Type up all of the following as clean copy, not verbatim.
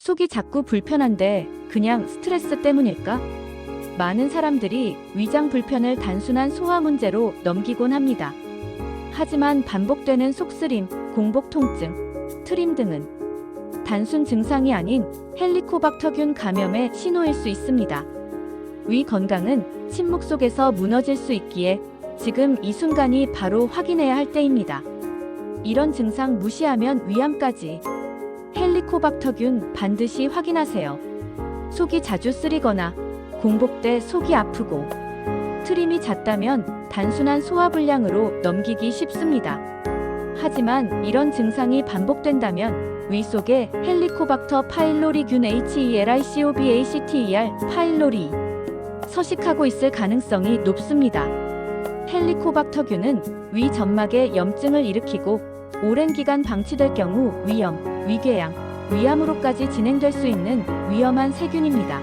속이 자꾸 불편한데 그냥 스트레스 때문일까? 많은 사람들이 위장 불편을 단순한 소화 문제로 넘기곤 합니다. 하지만 반복되는 속쓰림, 공복 통증, 트림 등은 단순 증상이 아닌 헬리코박터균 감염의 신호일 수 있습니다. 위 건강은 침묵 속에서 무너질 수 있기에 지금 이 순간이 바로 확인해야 할 때입니다. 이런 증상 무시하면 위암까지. 헬리코박터균 반드시 확인하세요. 속이 자주 쓰리거나 공복 때 속이 아프고 트림이 잦다면 단순한 소화불량으로 넘기기 쉽습니다. 하지만 이런 증상이 반복된다면 위 속에 헬리코박터 파일로리균 HELICOBACTER 파일로리 서식하고 있을 가능성이 높습니다. 헬리코박터균은 위 점막에 염증을 일으키고 오랜 기간 방치될 경우 위염, 위궤양, 위암으로까지 진행될 수 있는 위험한 세균입니다.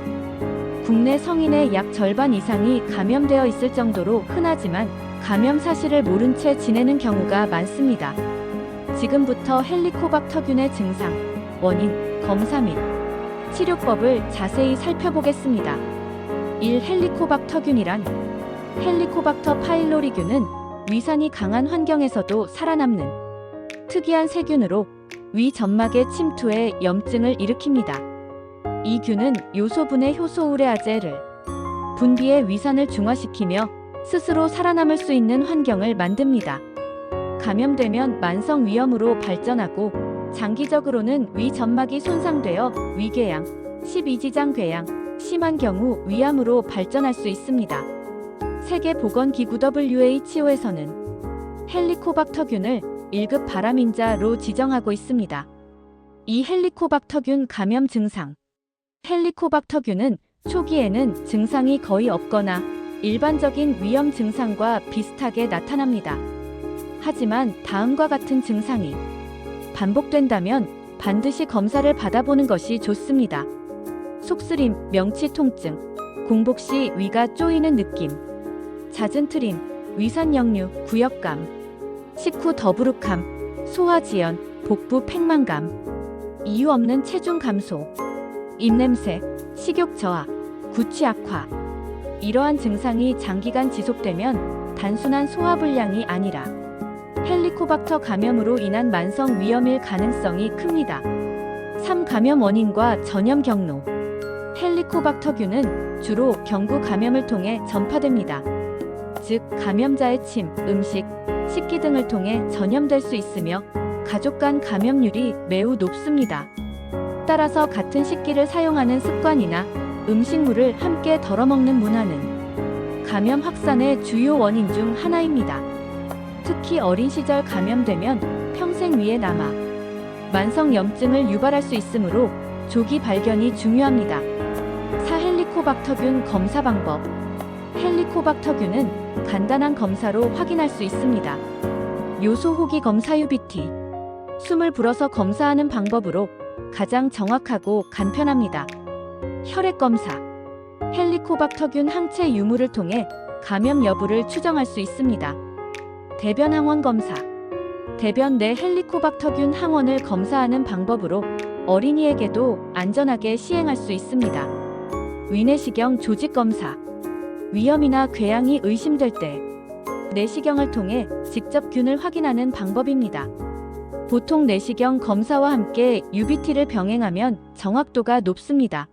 국내 성인의 약 절반 이상이 감염되어 있을 정도로 흔하지만 감염 사실을 모른 채 지내는 경우가 많습니다. 지금부터 헬리코박터균의 증상, 원인, 검사 및 치료법을 자세히 살펴보겠습니다. 1. 헬리코박터균이란 헬리코박터 파일로리균은 위산이 강한 환경에서도 살아남는 특이한 세균으로 위 점막의 침투에 염증을 일으킵니다. 이 균은 요소분해 효소 우레아제를 분비해 위산을 중화시키며 스스로 살아남을 수 있는 환경을 만듭니다. 감염되면 만성 위염으로 발전하고 장기적으로는 위 점막이 손상되어 위궤양, 12지장 궤양, 심한 경우 위암으로 발전할 수 있습니다. 세계보건기구 WHO에서는 헬리코박터균을 1급 발암인자로 지정하고 있습니다. 이 헬리코박터균 감염 증상. 헬리코박터균은 초기에는 증상이 거의 없거나 일반적인 위염 증상과 비슷하게 나타납니다. 하지만 다음과 같은 증상이 반복된다면 반드시 검사를 받아보는 것이 좋습니다. 속쓰림, 명치 통증, 공복 시 위가 쪼이는 느낌, 잦은 트림, 위산 역류, 구역감, 식후 더부룩함, 소화지연, 복부 팽만감, 이유 없는 체중 감소, 입냄새, 식욕 저하, 구취 악화. 이러한 증상이 장기간 지속되면 단순한 소화불량이 아니라 헬리코박터 감염으로 인한 만성 위염일 가능성이 큽니다. 3. 감염 원인과 전염 경로. 헬리코박터균은 주로 경구 감염을 통해 전파됩니다. 즉, 감염자의 침, 음식, 식기 등을 통해 전염될 수 있으며 가족 간 감염률이 매우 높습니다. 따라서 같은 식기를 사용하는 습관이나 음식물을 함께 덜어먹는 문화는 감염 확산의 주요 원인 중 하나입니다. 특히 어린 시절 감염되면 평생 위에 남아 만성 염증을 유발할 수 있으므로 조기 발견이 중요합니다. 4. 헬리코박터균 검사 방법. 헬리코박터균은 간단한 검사로 확인할 수 있습니다. 요소 호기 검사 UBT. 숨을 불어서 검사하는 방법으로 가장 정확하고 간편합니다. 혈액 검사. 헬리코박터균 항체 유무를 통해 감염 여부를 추정할 수 있습니다. 대변 항원 검사. 대변 내 헬리코박터균 항원을 검사하는 방법으로 어린이에게도 안전하게 시행할 수 있습니다. 위내시경 조직 검사. 위염이나 궤양이 의심될 때 내시경을 통해 직접 균을 확인하는 방법입니다. 보통 내시경 검사와 함께 UBT를 병행하면 정확도가 높습니다.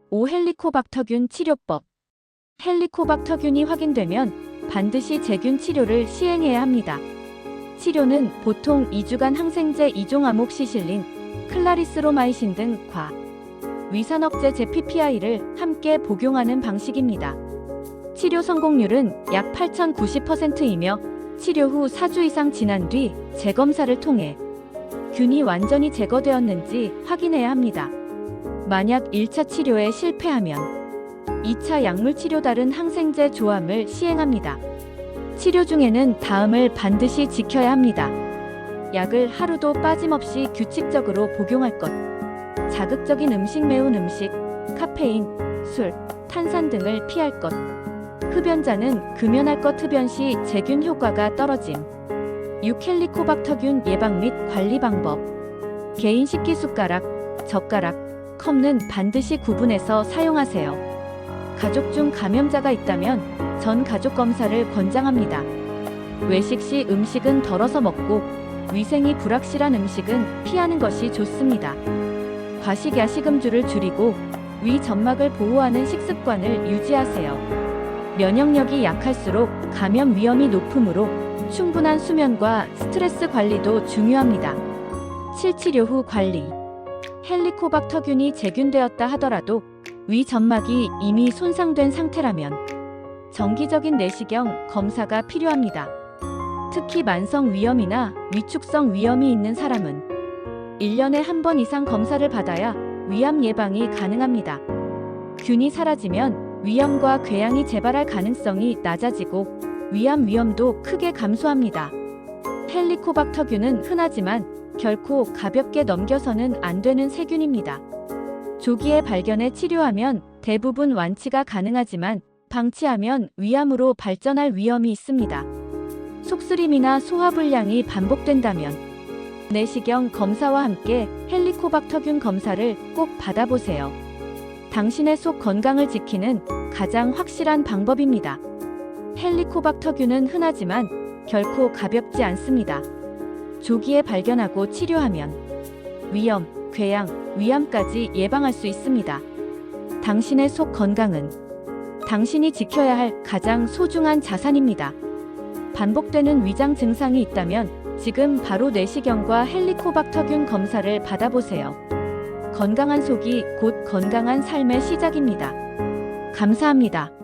5. 헬리코박터균 치료법. 헬리코박터균이 확인되면 반드시 제균 치료를 시행해야 합니다. 치료는 보통 2주간 항생제 2종 아목시실린, 클라리스로마이신 등 과, 위산억제제 PPI를 함께 복용하는 방식입니다. 치료 성공률은 약 8,090%이며 치료 후 4주 이상 지난 뒤 재검사를 통해 균이 완전히 제거되었는지 확인해야 합니다. 만약 1차 치료에 실패하면 2차 약물 치료 다른 항생제 조합을 시행합니다. 치료 중에는 다음을 반드시 지켜야 합니다. 약을 하루도 빠짐없이 규칙적으로 복용할 것. 자극적인 음식, 매운 음식, 카페인, 술, 탄산 등을 피할 것. 흡연자는 금연할 것. 흡연 시 제균 효과가 떨어짐. 6. 헬리코박터균 예방 및 관리 방법. 개인 식기숟가락, 젓가락, 컵는 반드시 구분해서 사용하세요. 가족 중 감염자가 있다면 전 가족 검사를 권장합니다. 외식 시 음식은 덜어서 먹고 위생이 불확실한 음식은 피하는 것이 좋습니다. 과식 야식 음주를 줄이고 위 점막을 보호하는 식습관을 유지하세요. 면역력이 약할수록 감염 위험이 높으므로 충분한 수면과 스트레스 관리도 중요합니다. 치료 후 관리. 헬리코박터균이 재균되었다 하더라도 위 점막이 이미 손상된 상태라면 정기적인 내시경 검사가 필요합니다. 특히 만성 위염이나 위축성 위염이 있는 사람은 1년에 한 번 이상 검사를 받아야 위암 예방이 가능합니다. 균이 사라지면 위염과 궤양이 재발할 가능성이 낮아지고 위암 위험도 크게 감소합니다. 헬리코박터균은 흔하지만 결코 가볍게 넘겨서는 안 되는 세균입니다. 조기에 발견해 치료하면 대부분 완치가 가능하지만 방치하면 위암으로 발전할 위험이 있습니다. 속쓰림이나 소화불량이 반복된다면 내시경 검사와 함께 헬리코박터균 검사를 꼭 받아보세요. 당신의 속 건강을 지키는 가장 확실한 방법입니다. 헬리코박터균은 흔하지만 결코 가볍지 않습니다. 조기에 발견하고 치료하면 위염, 궤양, 위암까지 예방할 수 있습니다. 당신의 속 건강은 당신이 지켜야 할 가장 소중한 자산입니다. 반복되는 위장 증상이 있다면 지금 바로 내시경과 헬리코박터균 검사를 받아보세요. 건강한 속이 곧 건강한 삶의 시작입니다. 감사합니다.